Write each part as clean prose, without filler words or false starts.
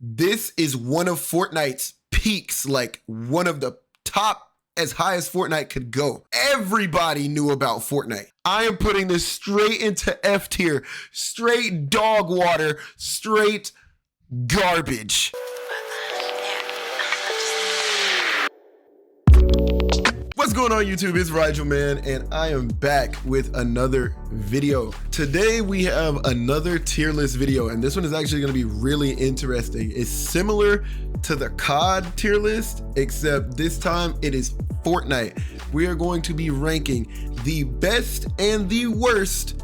This is one of Fortnite's peaks, like one of the top as high as Fortnite could go. Everybody knew about Fortnite. I am putting this straight into F tier, straight dog water, straight garbage. What's going on YouTube? It's Rigel Man and I am back with another video. Today we have another tier list video and this one is actually going to be really interesting. It's similar to the COD tier list except this time it is Fortnite. We are going to be ranking the best and the worst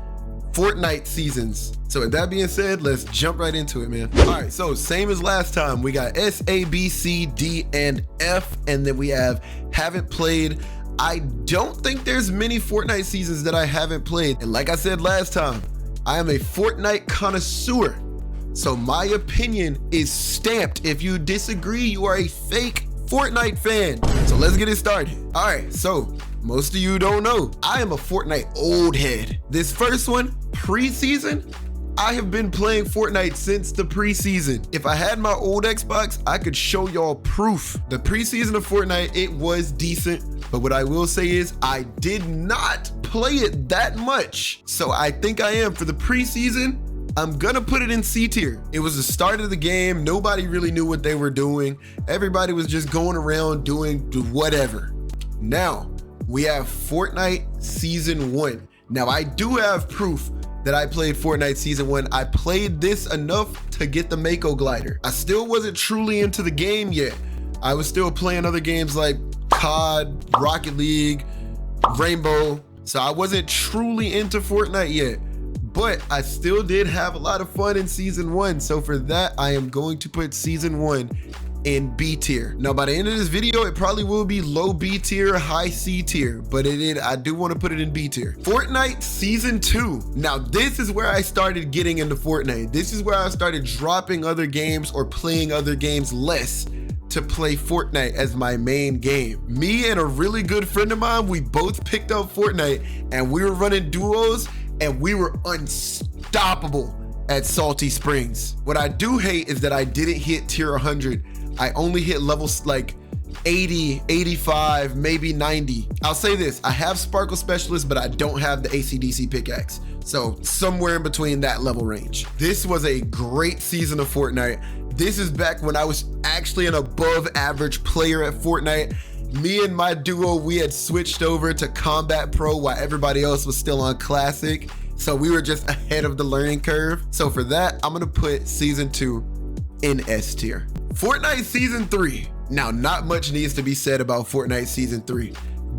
Fortnite seasons. So with that being said, let's jump right into it, man. All right, so same as last time, we got S, A, B, C, D, and F, and then we have haven't played. I don't think there's many Fortnite seasons that I haven't played. And like I said last time, I am a Fortnite connoisseur. So my opinion is stamped. If you disagree, you are a fake Fortnite fan. So let's get it started. All right, so most of you don't know, I am a Fortnite old head. This first one, preseason, I have been playing Fortnite since the preseason. If I had my old Xbox, I could show y'all proof. The preseason of Fortnite, it was decent, but what I will say is I did not play it that much. So I think I am for the preseason. I'm gonna put it in C tier. It was the start of the game. Nobody really knew what they were doing. Everybody was just going around doing whatever. Now, we have Fortnite Season 1. Now, I do have proof that I played Fortnite Season 1. I played this enough to get the Mako glider. I still wasn't truly into the game yet. I was still playing other games like COD, Rocket League, Rainbow. So I wasn't truly into Fortnite yet. But I still did have a lot of fun in Season 1. So for that, I am going to put Season 1 in B tier. Now by the end of this video, it probably will be low B tier, high C tier, but I do want to put it in B tier. Fortnite Season 2. Now this is where I started getting into Fortnite. This is where I started dropping other games or playing other games less to play Fortnite as my main game. Me and a really good friend of mine, we both picked up Fortnite and we were running duos and we were unstoppable at Salty Springs. What I do hate is that I didn't hit tier 100. I only hit levels like 80, 85, maybe 90. I'll say this, I have Sparkle Specialist, but I don't have the AC/DC pickaxe. So somewhere in between that level range. This was a great season of Fortnite. This is back when I was actually an above average player at Fortnite. Me and my duo, we had switched over to Combat Pro while everybody else was still on Classic. So we were just ahead of the learning curve. So for that, I'm gonna put Season 2 in S tier. Fortnite Season 3. Now, not much needs to be said about Fortnite Season 3.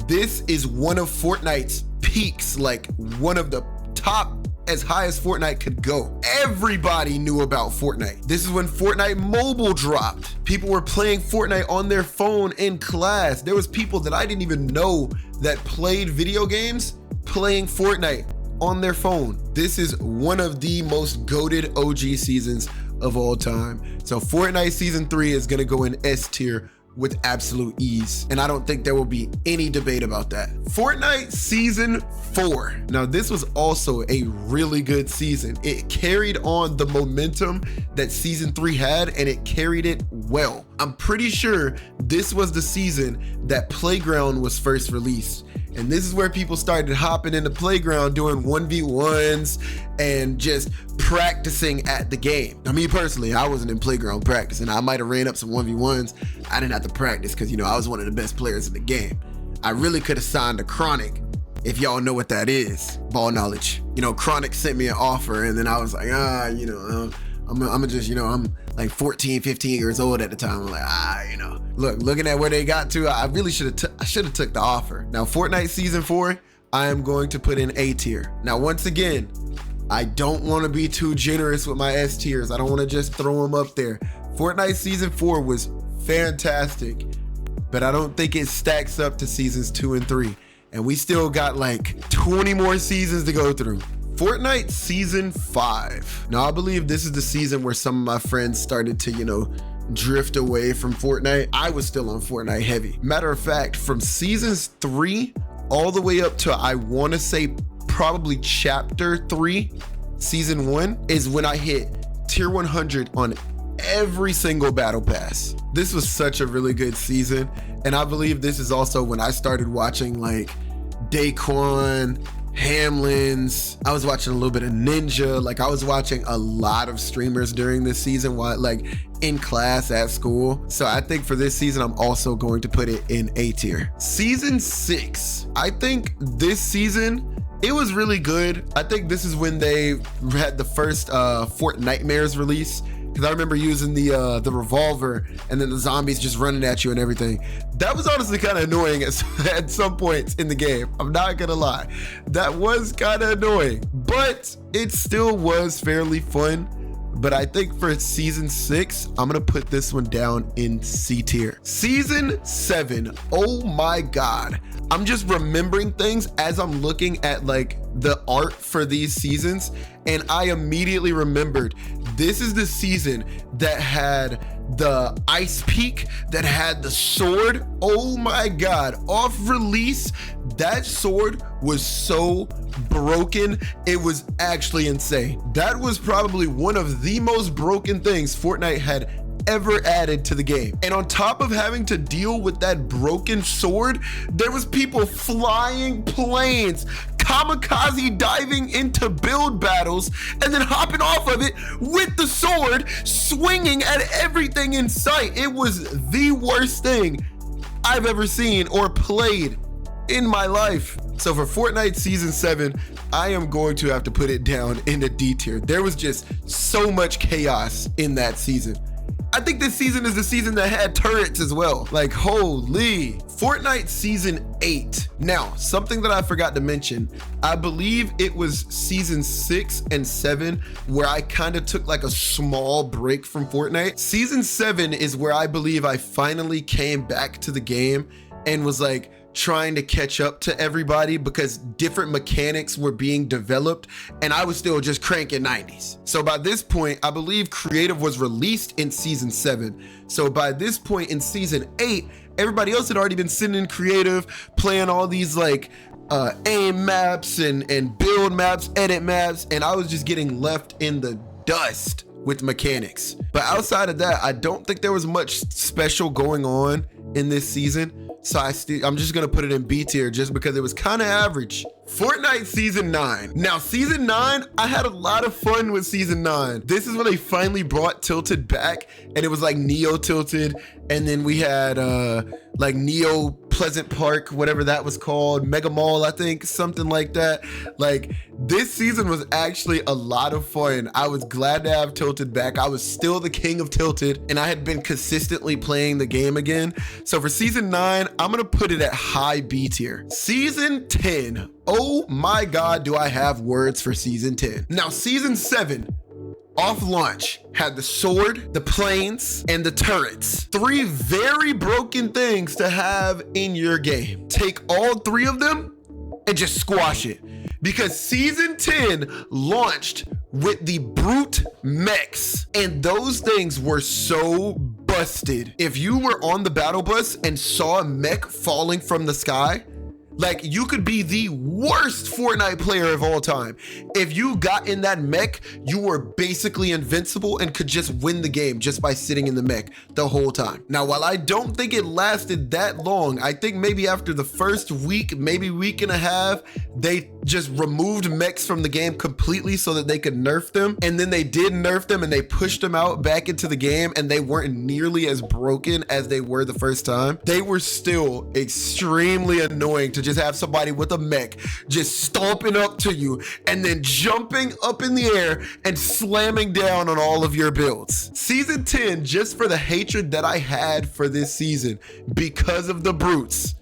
This is one of Fortnite's peaks, like one of the top as high as Fortnite could go. Everybody knew about Fortnite. This is when Fortnite Mobile dropped. People were playing Fortnite on their phone in class. There was people that I didn't even know that played video games playing Fortnite on their phone. This is one of the most goated OG seasons of all time. So Fortnite Season 3 is gonna go in S tier with absolute ease. And I don't think there will be any debate about that. Fortnite Season 4. Now this was also a really good season. It carried on the momentum that Season 3 had and it carried it well. I'm pretty sure this was the season that Playground was first released. And this is where people started hopping into Playground doing 1v1s and just practicing at the game. Now me personally, I wasn't in Playground practicing. I might have ran up some 1v1s. I didn't have to practice because, you know, I was one of the best players in the game. I really could have signed a Chronic, if y'all know what that is. Ball knowledge. You know, Chronic sent me an offer and then I was like, you know, I'm just, you know, I'm like 14, 15 years old at the time. I'm like, you know, looking at where they got to, I really should have took the offer. Now, Fortnite Season 4, I am going to put in A tier. Now, once again, I don't want to be too generous with my S tiers. I don't want to just throw them up there. Fortnite Season 4 was fantastic, but I don't think it stacks up to Seasons 2 and 3. And we still got like 20 more seasons to go through. Fortnite Season 5. Now, I believe this is the season where some of my friends started to, you know, drift away from Fortnite. I was still on Fortnite heavy. Matter of fact, from Seasons 3 all the way up to, I want to say probably Chapter 3, Season 1 is when I hit tier 100 on every single battle pass. This was such a really good season. And I believe this is also when I started watching like Daquan, Hamlin's. I was watching a little bit of Ninja. Like I was watching a lot of streamers during this season while like in class at school. So I think for this season, I'm also going to put it in A tier. Season 6. I think this season, it was really good. I think this is when they had the first Fortnite release. Because I remember using the revolver and then the zombies just running at you and everything. That was honestly kind of annoying at some points in the game. I'm not gonna lie. That was kind of annoying, but it still was fairly fun. But I think for season 6, I'm gonna put this one down in C tier. Season 7, oh my God. I'm just remembering things as I'm looking at like the art for these seasons, and I immediately remembered this is the season that had the ice peak, that had the sword. Oh my God, off release, that sword was so broken. It was actually insane. That was probably one of the most broken things Fortnite had ever added to the game. And on top of having to deal with that broken sword, there was people flying planes, kamikaze diving into build battles, and then hopping off of it with the sword, swinging at everything in sight. It was the worst thing I've ever seen or played in my life. So for Fortnite season 7, I am going to have to put it down in the D tier. There was just so much chaos in that season. I think this season is the season that had turrets as well. Like, holy. Fortnite season 8. Now, something that I forgot to mention, I believe it was season 6 and 7 where I kind of took like a small break from Fortnite. Season 7 is where I believe I finally came back to the game and was like trying to catch up to everybody because different mechanics were being developed and I was still just cranking 90s. So by this point, I believe creative was released in season 7. So by this point in season 8, everybody else had already been sitting in creative, playing all these like aim maps and build maps, edit maps, and I was just getting left in the dust with mechanics. But outside of that, I don't think there was much special going on in this season. So I'm just gonna put it in B tier just because it was kind of average. Fortnite season 9. Now season 9, I had a lot of fun with season 9. This is when they finally brought Tilted back, and it was like Neo Tilted, and then we had like Neo Pleasant Park, whatever that was called, Mega Mall, I think, something like that. Like this season was actually a lot of fun. I was glad to have Tilted back. I was still the king of Tilted, and I had been consistently playing the game again. So for season 9, I'm gonna put it at high B tier. Season 10. Oh my God, do I have words for season 10. Now season 7, off launch, had the sword, the planes, and the turrets. 3 very broken things to have in your game. Take all 3 of them and just squash it. Because season 10 launched with the brute mechs, and those things were so busted. If you were on the battle bus and saw a mech falling from the sky, like you could be the worst Fortnite player of all time. If you got in that mech, you were basically invincible and could just win the game just by sitting in the mech the whole time. Now, while I don't think it lasted that long, I think maybe after the first week, maybe week and a half, they just removed mechs from the game completely so that they could nerf them. And then they did nerf them and they pushed them out back into the game, and they weren't nearly as broken as they were the first time. They were still extremely annoying to just have somebody with a mech just stomping up to you and then jumping up in the air and slamming down on all of your builds. Season 10, just for the hatred that I had for this season because of the brutes,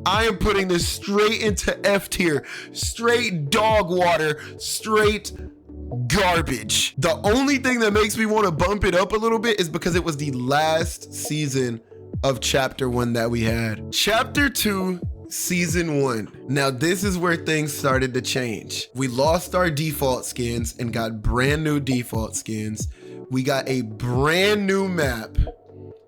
I am putting this straight into F tier, straight dog water, straight garbage. The only thing that makes me want to bump it up a little bit is because it was the last season of Chapter 1 that we had. Chapter 2, Season 1. Now this is where things started to change. We lost our default skins and got brand new default skins. We got a brand new map.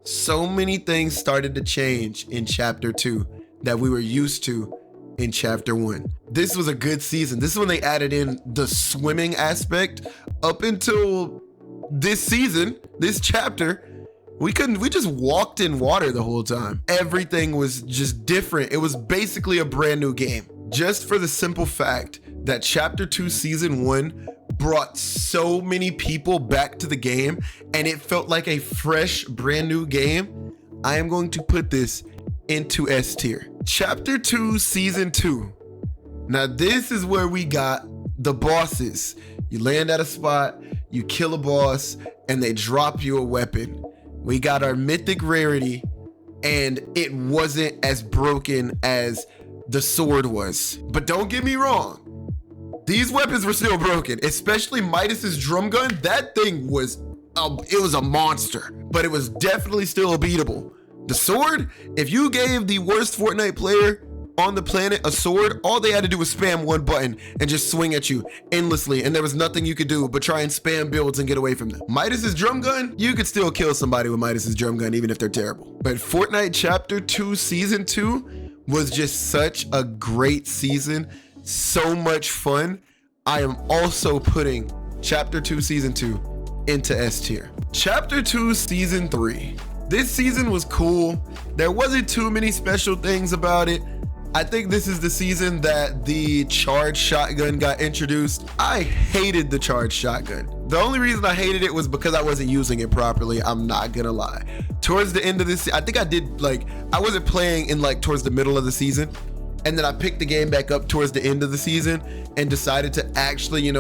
So many things started to change in Chapter 2 that we were used to in Chapter 1. This was a good season. This is when they added in the swimming aspect. Up until this season, this chapter, we just walked in water the whole time. Everything was just different. It was basically a brand new game, just for the simple fact that chapter 2 season 1 brought so many people back to the game and it felt like a fresh, brand new game. I am going to put this into S tier. Chapter 2 season 2. Now this is where we got the bosses. You land at a spot, you kill a boss, and they drop you a weapon. We got our mythic rarity, and it wasn't as broken as the sword was. But don't get me wrong, these weapons were still broken, especially Midas's drum gun. That thing was, it was a monster, but it was definitely still beatable. The sword, if you gave the worst Fortnite player on the planet a sword, all they had to do was spam one button and just swing at you endlessly, and there was nothing you could do but try and spam builds and get away from them. Midas's drum gun, you could still kill somebody with Midas's drum gun even if they're terrible. But Fortnite Chapter 2 Season 2 was just such a great season, so much fun. I am also putting Chapter 2 Season 2 into S tier. Chapter 2 Season 3. This season was cool. There wasn't too many special things about it. I think this is the season that the charged shotgun got introduced. I hated the charged shotgun. The only reason I hated it was because I wasn't using it properly. I'm not gonna lie. Towards the end of this, I think I did I wasn't playing in towards the middle of the season. And then I picked the game back up towards the end of the season and decided to actually,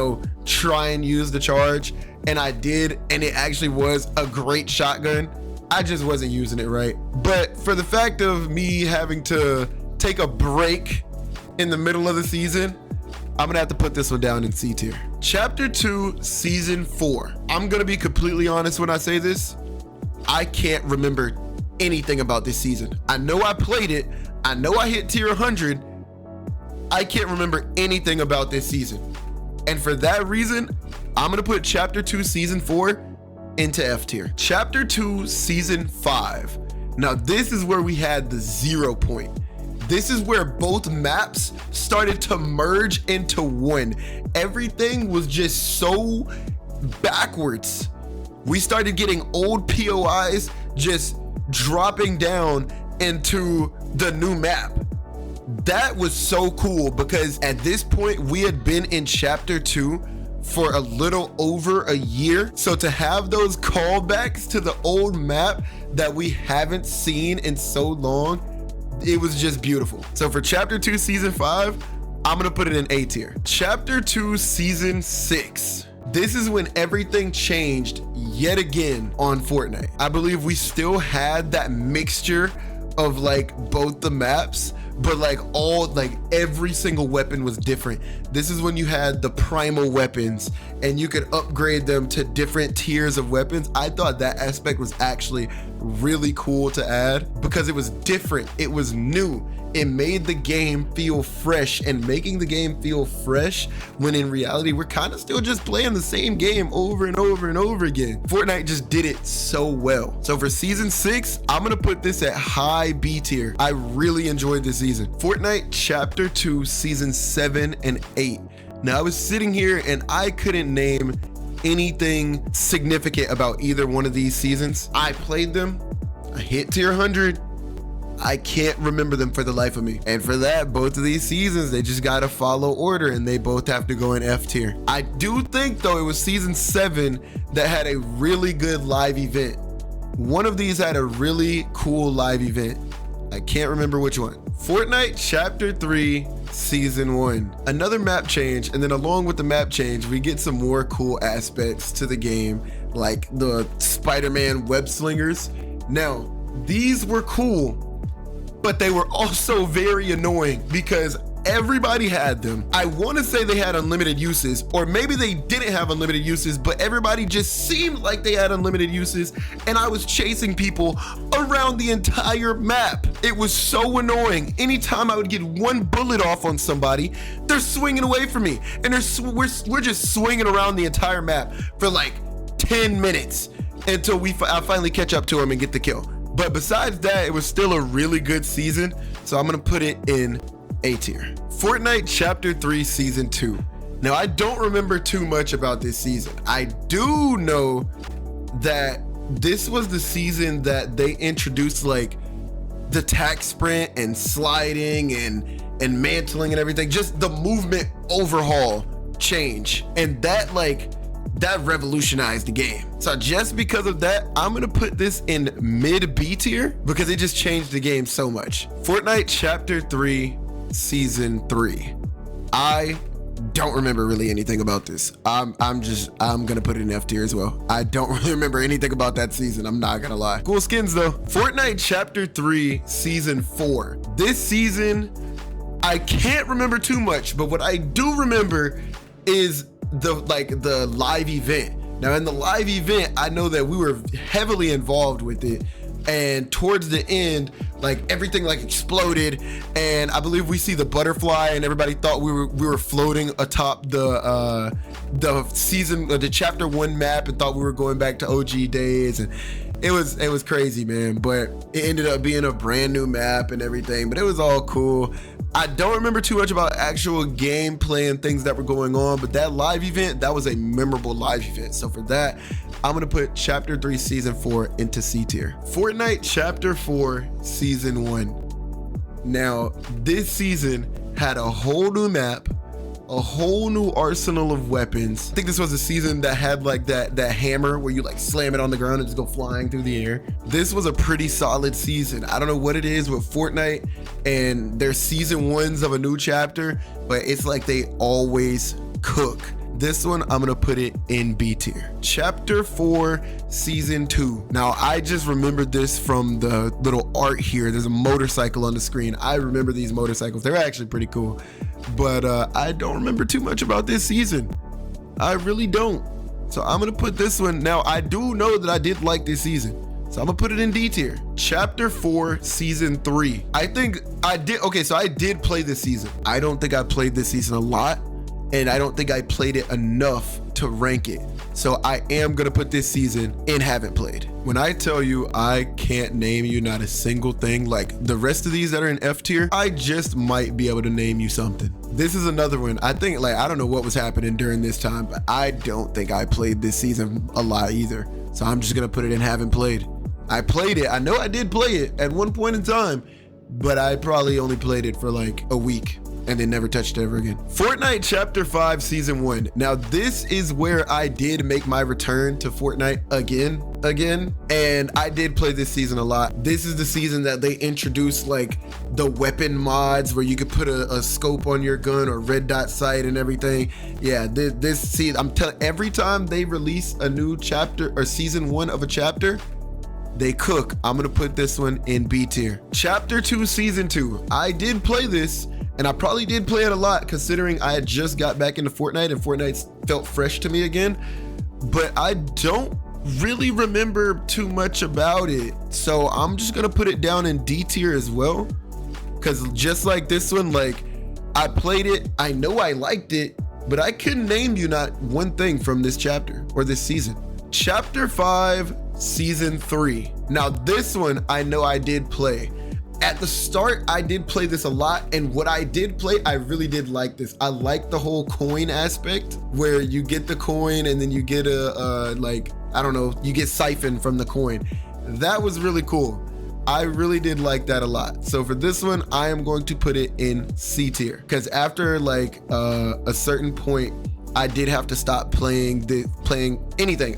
try and use the charge. And I did, and it actually was a great shotgun. I just wasn't using it right. But for the fact of me having to take a break in the middle of the season, I'm gonna have to put this one down in C tier. Chapter 2 Season 4. I'm gonna be completely honest when I say this. I can't remember anything about this season. I know I played it. I know I hit tier 100. I can't remember anything about this season. And for that reason, I'm gonna put Chapter 2 Season 4 into F tier. Chapter 2 Season 5. Now this is where we had the 0 point. This is where both maps started to merge into one. Everything was just so backwards. We started getting old POIs just dropping down into the new map. That was so cool because at this point we had been in Chapter 2 for a little over a year. So to have those callbacks to the old map that we haven't seen in so long, it was just beautiful. So for Chapter 2 Season 5, I'm gonna put it in A tier. Chapter 2 Season 6. This is when everything changed yet again on Fortnite. I believe we still had that mixture of both the maps, but every single weapon was different. This is when you had the primal weapons and you could upgrade them to different tiers of weapons. I thought that aspect was actually really cool to add because it was different, it was new. It made the game feel fresh, and making the game feel fresh when in reality we're kind of still just playing the same game over and over and over again. Fortnite just did it so well. So for Season 6, I'm gonna put this at high B tier. I really enjoyed this season. Fortnite Chapter 2 Season 7 and 8. Now I was sitting here and I couldn't name anything significant about either one of these seasons. I played them, I hit tier 100. I can't remember them for the life of me. And for that, both of these seasons, they just gotta follow order and they both have to go in F tier. I do think though it was Season 7 that had a really good live event. One of these had a really cool live event. I can't remember which one. Fortnite Chapter 3 Season 1. Another map change, and then along with the map change, we get some more cool aspects to the game, like the Spider-Man web slingers. Now, these were cool, but they were also very annoying because everybody had them. I want to say they had unlimited uses, or maybe they didn't have unlimited uses, but everybody just seemed like they had unlimited uses, and I was chasing people around the entire map. It was so annoying. Anytime I would get one bullet off on somebody, they're swinging away from me, and we're just swinging around the entire map for 10 minutes until I finally catch up to them and get the kill. But besides that, it was still a really good season, so I'm gonna put it in A tier. Fortnite Chapter 3 Season 2. Now, I don't remember too much about this season. I do know that this was the season that they introduced like the tack sprint and sliding and mantling and everything, just the movement overhaul change. And that revolutionized the game. So just because of that, I'm gonna put this in mid B tier because it just changed the game so much. Fortnite Chapter 3, Season 3. I don't remember really anything about this. I'm gonna put it in F tier as well. I don't really remember anything about that season, I'm not gonna lie. Cool skins though. Fortnite Chapter 3, Season 4. This season, I can't remember too much, but what I do remember is the live event. Now in the live event, I know that we were heavily involved with it, and towards the end, like everything like exploded, and I believe we see the butterfly, and everybody thought we were floating atop the season, the Chapter 1 map, and thought we were going back to OG days, and it was crazy, man. But it ended up being a brand new map and everything, but it was all cool. I don't remember too much about actual gameplay and things that were going on, but that live event, that was a memorable live event. So for that, I'm gonna put Chapter 3 Season 4 into C tier. Fortnite Chapter 4 Season 1. Now, this season had a whole new map, a whole new arsenal of weapons. I think this was a season that had like that hammer where you like slam it on the ground and just go flying through the air. This was a pretty solid season. I don't know what it is with Fortnite and their season 1s of a new chapter, but it's like they always cook. This one, I'm gonna put it in B tier. Chapter 4, Season 2. Now, I just remembered this from the little art here. There's a motorcycle on the screen. I remember these motorcycles. They're actually pretty cool. But I don't remember too much about this season. I really don't. So I'm gonna put this one. Now, I do know that I did like this season, so I'm gonna put it in D tier. Chapter 4, Season 3. I think I did, okay, so I did play this season. I don't think I played this season a lot, and I don't think I played it enough to rank it. So I am gonna put this season in haven't played. When I tell you I can't name you not a single thing, like the rest of these that are in F tier, I just might be able to name you something. This is another one. I think like, I don't know what was happening during this time, but I don't think I played this season a lot either. So I'm just gonna put it in haven't played. I played it, I know I did play it at one point in time, but I probably only played it for like a week and then never touched it ever again. Fortnite Chapter 5 Season 1. Now this is where I did make my return to Fortnite again, and I did play this season a lot. This is the season that they introduced like the weapon mods where you could put a scope on your gun or red dot sight and everything. Yeah, I'm telling, every time they release a new chapter or season 1 of a chapter, they cook. I'm gonna put this one in B tier. Chapter 2 Season 2. I did play this, and I probably did play it a lot considering I had just got back into Fortnite and Fortnite felt fresh to me again, but I don't really remember too much about it. So I'm just gonna put it down in D tier as well, because just like this one, like I played it, I know I liked it, but I couldn't name you not one thing from this chapter or this season. Chapter 5 Season 3. Now this one I know I did play. At the start, I did play this a lot, and what I did play, I really did like this. I like the whole coin aspect where you get the coin and then you get you get siphoned from the coin. That was really cool. I really did like that a lot. So for this one, I am going to put it in C tier, because after like a certain point, I did have to stop playing anything.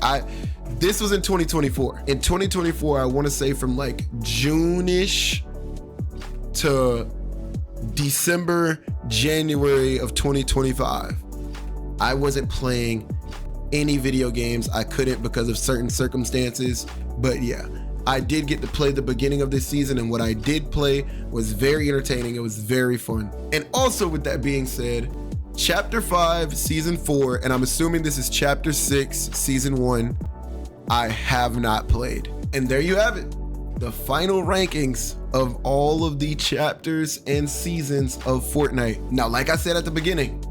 This was in 2024. In 2024, I want to say from like June-ish to December, January of 2025, I wasn't playing any video games. I couldn't because of certain circumstances, but yeah, I did get to play the beginning of this season, and what I did play was very entertaining. It was very fun. And also, with that being said, Chapter 5 Season 4, and I'm assuming this is Chapter 6 Season 1, I have not played. And there you have it, the final rankings of all of the chapters and seasons of Fortnite. Now, like I said at the beginning,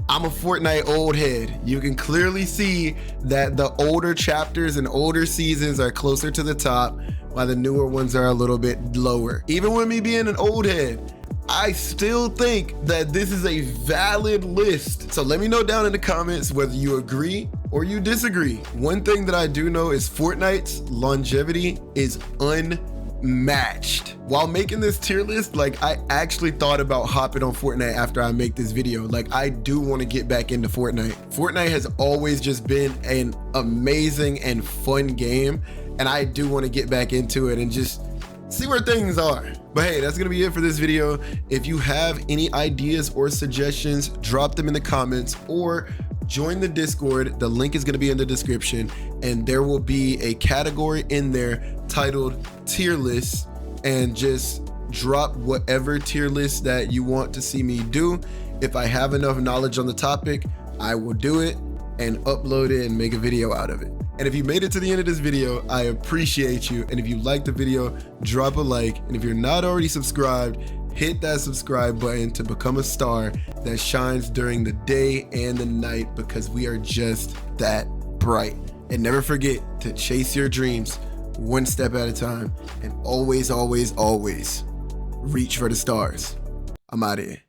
I'm a Fortnite old head. You can clearly see that the older chapters and older seasons are closer to the top, while the newer ones are a little bit lower. Even with me being an old head, I still think that this is a valid list. So let me know down in the comments whether you agree or you disagree. One thing that I do know is Fortnite's longevity is unmatched. While making this tier list, like, I actually thought about hopping on Fortnite after I make this video. Like, I do want to get back into Fortnite. Fortnite has always just been an amazing and fun game, and I do want to get back into it and just see where things are. But hey, that's gonna be it for this video. If you have any ideas or suggestions, drop them in the comments or join the Discord. The link is gonna be in the description, and there will be a category in there titled tier list, and just drop whatever tier list that you want to see me do. If I have enough knowledge on the topic, I will do it and upload it and make a video out of it. And if you made it to the end of this video, I appreciate you. And if you liked the video, drop a like. And if you're not already subscribed, hit that subscribe button to become a star that shines during the day and the night, because we are just that bright. And never forget to chase your dreams one step at a time, and always, always, always reach for the stars. I'm out of here.